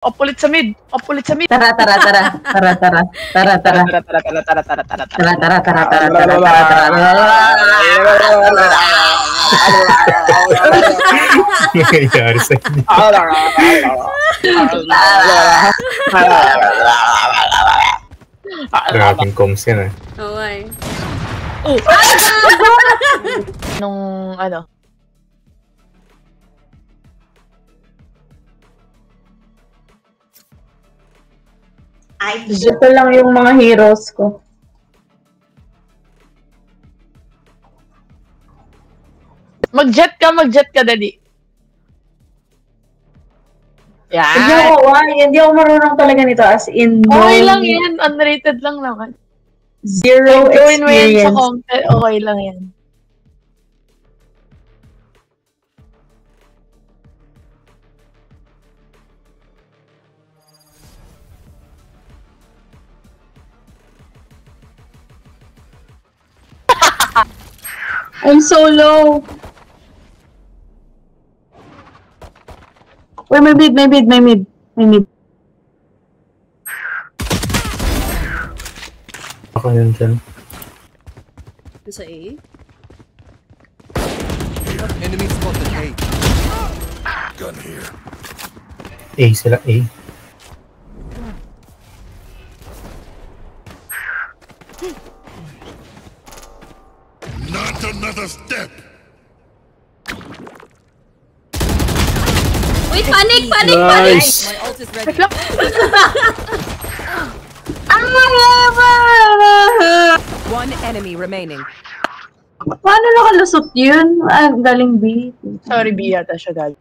Opulit sa mid. Opulit sa mid. Tara. Nangyayari sa inyo. Grabing comms yan eh. Okay. Oh! Nung ano? Ito lang yung mga heroes ko. Mag-jet ka, dali. Yan. Hindi ako marunong talaga nito as in. Okay lang yan. Unrated lang naman. Zero gawin mo yan sa experience. content. Okay lang yan. I'm so low. Wait, may mid. Ako yun dyan. Sa A? Enemy spotted A. Gun here. A sila, A. Not another step. Wait, panic! Nice! My ult is ready. Wait lang. One enemy remaining. Paano nakalusot yun? Galing B. Sorry, B yata siya gal.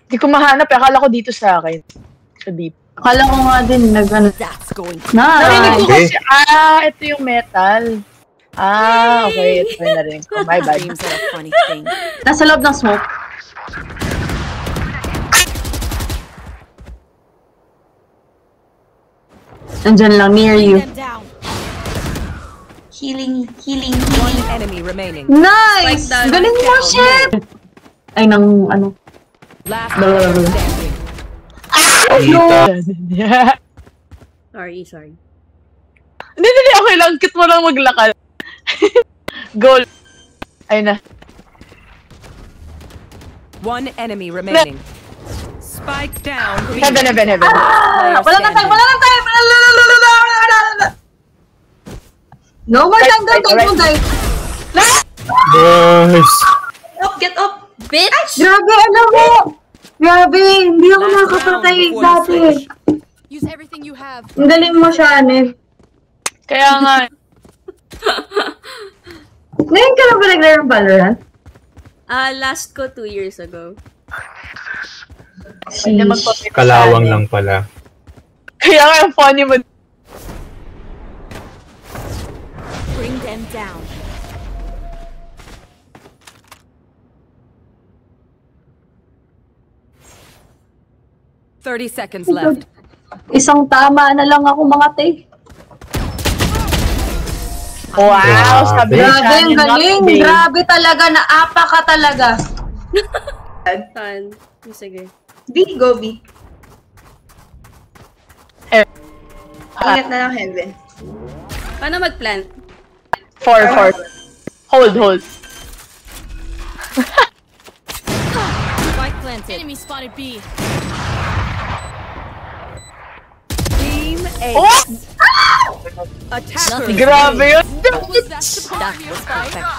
Hindi ko mahanap. Akala ko dito sa akin. Sa B. Akala ko nga din nag-ano. That's going. Narinig ko Nice. kasi, ito yung metal. Okay. Ito yung narinig ko. My bad. Dreams are a funny thing. Nasa loob ng smoke. Nandyan lang, near you. Healing. One enemy remaining. Nice! Spike down. Galing mo, chef! Ay, nang ano. Last player standing. Kita. Sorry. Hindi. Okay lang. Kit mo lang maglakad. Goal. Ayun na. One enemy remaining. Spike down. Heaven. Wala na time! No more time, don't die! Nice! Get up! Bitch! Grabe, alam mo! Grabe, hindi ako nakapatay dati. Use everything you have. Ang galing mo siya, Anel. Kaya nga. Ngayon ka na ba naglaro ng Valorant? Last ko 2 years ago. Hindi magpapit. Kalawang lang pala. Kaya nga yung funny mo. Bring them down. Thirty seconds left. Isang tama na lang ako mga te. Wow, sabi Grabe. Grabe, ang galing. Grabe talaga, naapa ka talaga. Saan? Sige. B, go B. Ingat na lang heaven. Paano mag-plant? 4. Hold. Spike planted. Enemy spotted B. Team A. Oh! Attacker. Grabe yun. That was perfect.